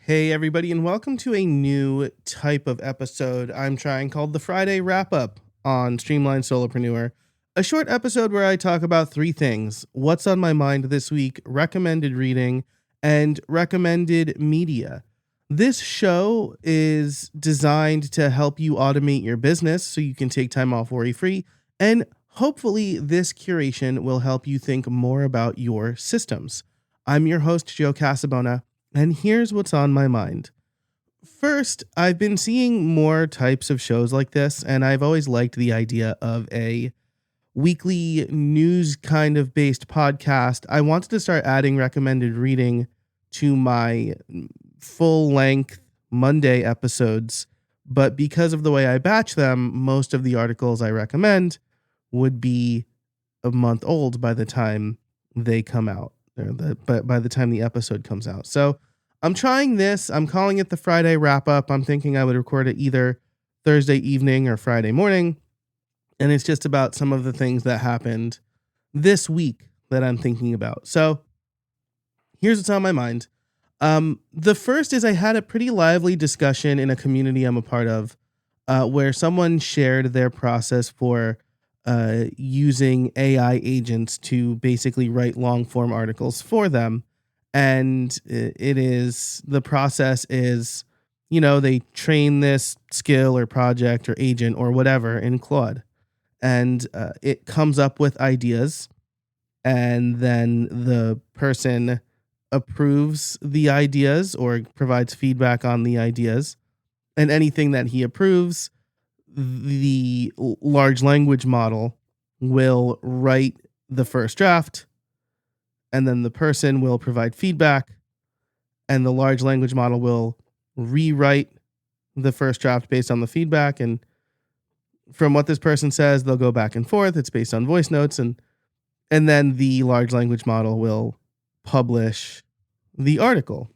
Hey, everybody, and welcome to a new type of episode I'm trying called the Friday Wrap Up on Streamlined Solopreneur. A short episode where I talk about three things: what's on my mind this week, recommended reading, and recommended media. This show is designed to help you automate your business so you can take time off worry free. And hopefully, this curation will help you think more about your systems. I'm your host, Joe Casabona. And here's what's on my mind. First, I've been seeing more types of shows like this, and I've always liked the idea of a weekly news kind of based podcast. I wanted to start adding recommended reading to my full length Monday episodes, but because of the way I batch them, most of the articles I recommend would be a month old by the time they come out. But by the time the episode comes out. So I'm trying this. I'm calling it the Friday Wrap Up. I'm thinking I would record it either Thursday evening or Friday morning. And it's just about some of the things that happened this week that I'm thinking about. So here's what's on my mind. The first is I had a pretty lively discussion in a community I'm a part of where someone shared their process for using AI agents to basically write long form articles for them. And the process is, they train this skill or project or agent or whatever in Claude, and it comes up with ideas, and then the person approves the ideas or provides feedback on the ideas, and anything that he approves, the large language model will write the first draft, and then the person will provide feedback, and the large language model will rewrite the first draft based on the feedback. And from what this person says, they'll go back and forth. It's based on voice notes, and then the large language model will publish the article.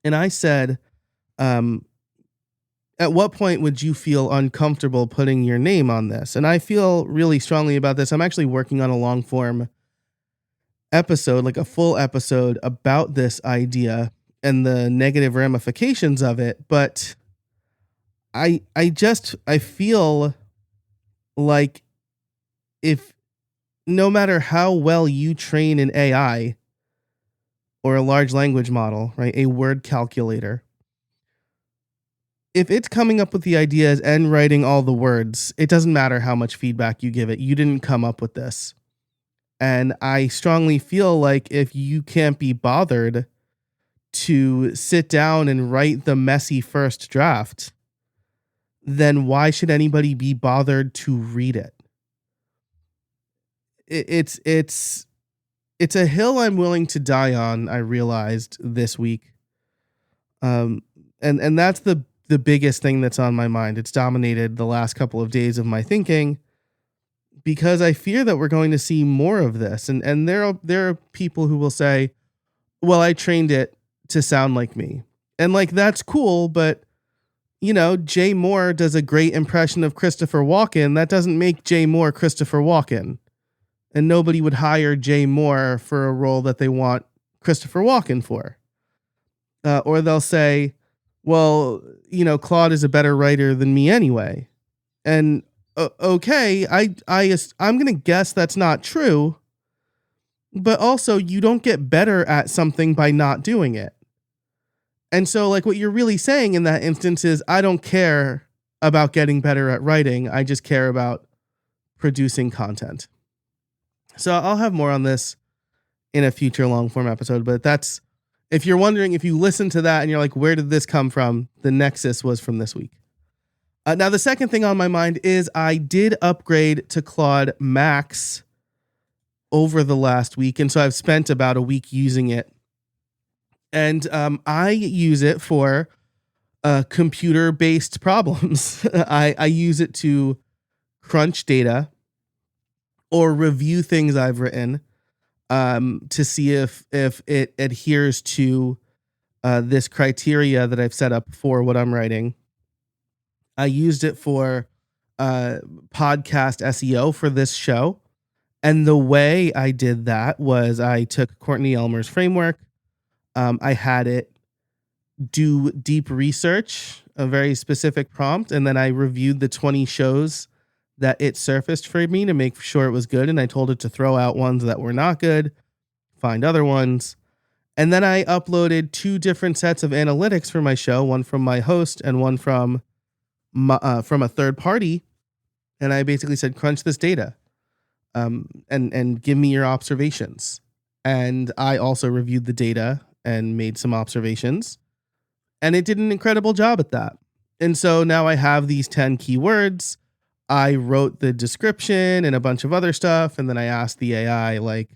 And I said, at what point would you feel uncomfortable putting your name on this? And I feel really strongly about this. I'm actually working on a long form episode, like a full episode about this idea and the negative ramifications of it. But I feel like if no matter how well you train an AI or a large language model, right, a word calculator, if it's coming up with the ideas and writing all the words, it doesn't matter how much feedback you give it. You didn't come up with this. And I strongly feel like if you can't be bothered to sit down and write the messy first draft, then why should anybody be bothered to read it? It's a hill I'm willing to die on, I realized this week. And that's the biggest thing that's on my mind. It's dominated the last couple of days of my thinking, because I fear that we're going to see more of this. And there are people who will say, well, I trained it to sound like me. And like, that's cool, but Jay Moore does a great impression of Christopher Walken. That doesn't make Jay Moore Christopher Walken. And nobody would hire Jay Moore for a role that they want Christopher Walken for. Or they'll say, well, Claude is a better writer than me anyway. And okay, I'm going to guess that's not true. But also, you don't get better at something by not doing it. And so, like, what you're really saying in that instance is, I don't care about getting better at writing. I just care about producing content. So I'll have more on this in a future long form episode. But that's, if you're wondering, if you listen to that and you're like, where did this come from? The nexus was from this week. Now, the second thing on my mind is I did upgrade to Claude MAX over the last week. And so I've spent about a week using it. And I use it for computer-based problems. I use it to crunch data or review things I've written to see if it adheres to this criteria that I've set up for what I'm writing. I used it for podcast SEO for this show. And the way I did that was I took Courtney Elmer's framework. I had it do deep research, a very specific prompt, and then I reviewed the 20 shows that it surfaced for me to make sure it was good, and I told it to throw out ones that were not good, find other ones. And then I uploaded 2 different sets of analytics for my show, one from my host and one from a third party. And I basically said, crunch this data and give me your observations. And I also reviewed the data and made some observations. And it did an incredible job at that. And so now I have these 10 keywords. I wrote the description and a bunch of other stuff. And then I asked the AI, like,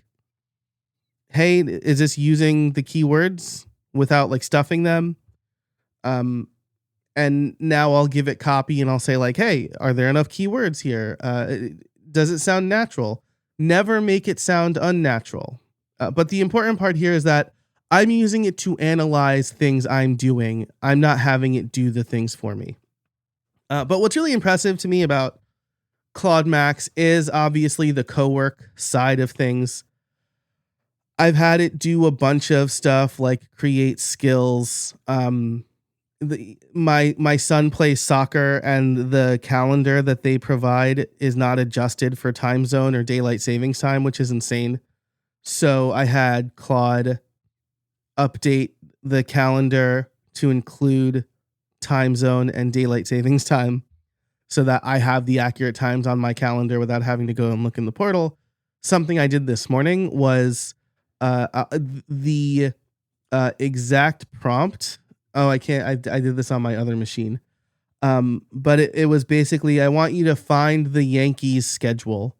hey, is this using the keywords without like stuffing them? And now I'll give it copy and I'll say like, hey, are there enough keywords here? Does it sound natural? Never make it sound unnatural. But the important part here is that I'm using it to analyze things I'm doing. I'm not having it do the things for me. But what's really impressive to me about Claude MAX is obviously the co-work side of things. I've had it do a bunch of stuff like create skills. My son plays soccer, and the calendar that they provide is not adjusted for time zone or daylight savings time, which is insane. So I had Claude update the calendar to include time zone and daylight savings time so that I have the accurate times on my calendar without having to go and look in the portal. Something I did this morning was the exact prompt. Oh, I can't. I did this on my other machine. But it was basically, I want you to find the Yankees schedule,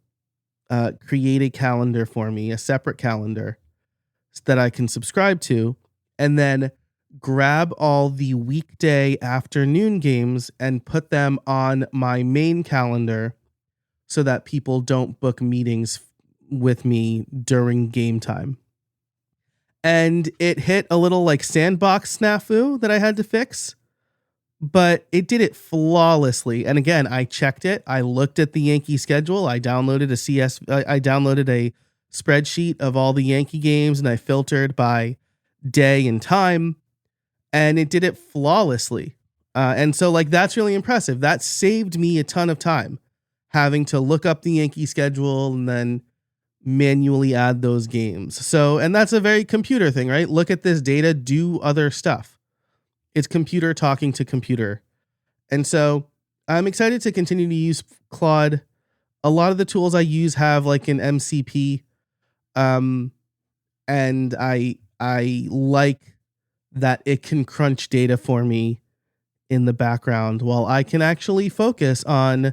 create a calendar for me, a separate calendar that I can subscribe to, and then grab all the weekday afternoon games and put them on my main calendar so that people don't book meetings with me during game time. And it hit a little like sandbox snafu that I had to fix, but it did it flawlessly. And again, I checked it. I looked at the Yankee schedule. I downloaded I downloaded a spreadsheet of all the Yankee games, and I filtered by day and time, and it did it flawlessly. And so like, that's really impressive. That saved me a ton of time having to look up the Yankee schedule and then manually add those games. So, and that's a very computer thing, right? Look at this data, do other stuff. It's computer talking to computer. And so I'm excited to continue to use Claude. A lot of the tools I use have like an MCP. And I like that it can crunch data for me in the background while I can actually focus on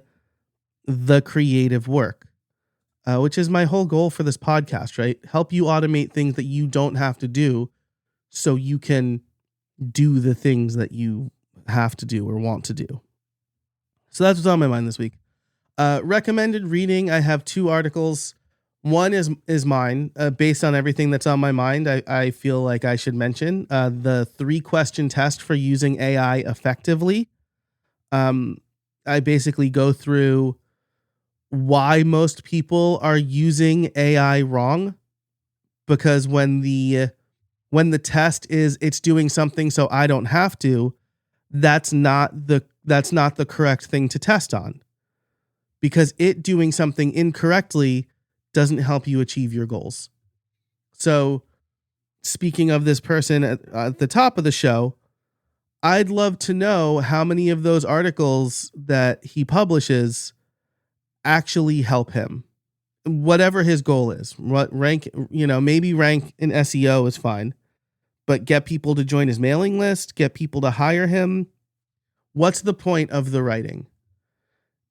the creative work. Which is my whole goal for this podcast, right? Help you automate things that you don't have to do so you can do the things that you have to do or want to do. So that's what's on my mind this week. Recommended reading, I have 2 articles. One is mine, based on everything that's on my mind. I feel like I should mention the 3-question test for using AI effectively. I basically go through why most people are using AI wrong, because when the test is it's doing something so I don't have to, that's not the correct thing to test on, because it doing something incorrectly doesn't help you achieve your goals. So speaking of this person at the top of the show, I'd love to know how many of those articles that he publishes actually help him, whatever his goal is. What rank, maybe rank in SEO is fine, but get people to join his mailing list, get people to hire him. What's the point of the writing?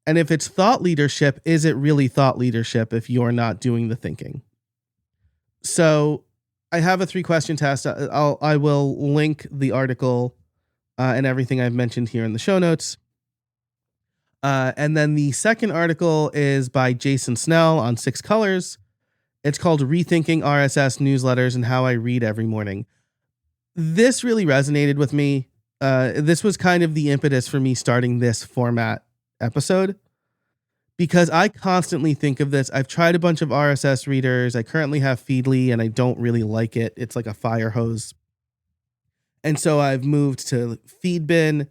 And if it's thought leadership, is it really thought leadership if you're not doing the thinking? So I have a 3-question test. I will link the article and everything I've mentioned here in the show notes. And then the second article is by Jason Snell on 6 Colors. It's called Rethinking RSS Newsletters and How I Read Every Morning. This really resonated with me. This was kind of the impetus for me starting this format episode, because I constantly think of this. I've tried a bunch of RSS readers. I currently have Feedly, and I don't really like it. It's like a fire hose. And so I've moved to Feedbin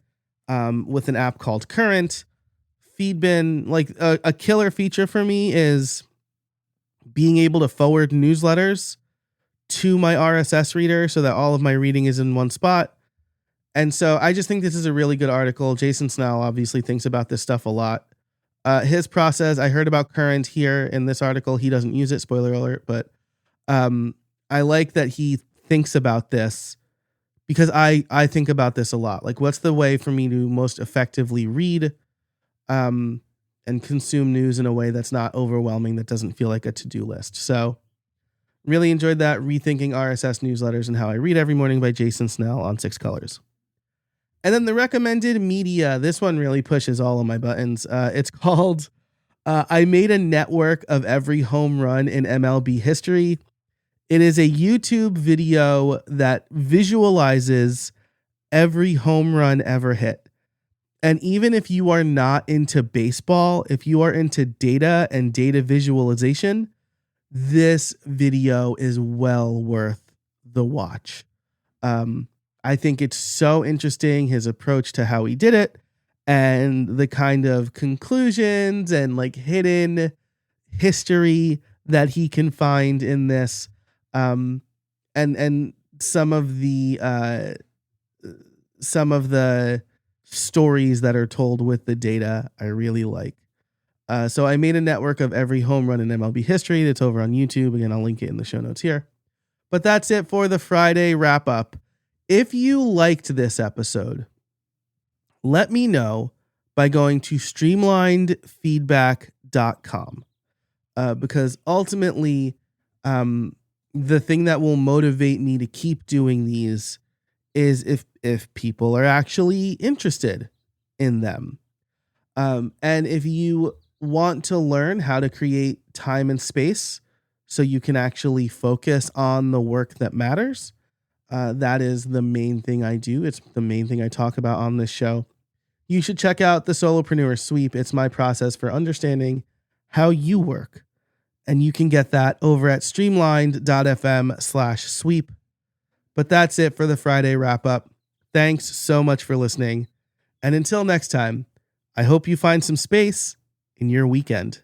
with an app called Current. Feedbin, like a killer feature for me is being able to forward newsletters to my RSS reader so that all of my reading is in one spot. And so I just think this is a really good article. Jason Snell obviously thinks about this stuff a lot. His process, I heard about Current here in this article. He doesn't use it, spoiler alert, but I like that he thinks about this because I think about this a lot. Like, what's the way for me to most effectively read and consume news in a way that's not overwhelming, that doesn't feel like a to-do list. So really enjoyed that, Rethinking RSS Newsletters and How I Read Every Morning by Jason Snell on 6 Colors. And then the recommended media, this one really pushes all of my buttons. It's called I Made a Network of Every Home Run in MLB History. It is a YouTube video that visualizes every home run ever hit. And even if you are not into baseball, if you are into data and data visualization, this video is well worth the watch. I think it's so interesting, his approach to how he did it and the kind of conclusions and like hidden history that he can find in this. And some of the stories that are told with the data I really like. So I made a network of every home run in MLB history. That's over on YouTube. Again, I'll link it in the show notes here. But that's it for the Friday wrap up. If you liked this episode, let me know by going to streamlinedfeedback.com. Because ultimately, the thing that will motivate me to keep doing these is if people are actually interested in them. And if you want to learn how to create time and space so you can actually focus on the work that matters, that is the main thing I do. It's the main thing I talk about on this show. You should check out the Solopreneur Sweep. It's my process for understanding how you work. And you can get that over at streamlined.fm/sweep. But that's it for the Friday wrap up. Thanks so much for listening. And until next time, I hope you find some space in your weekend.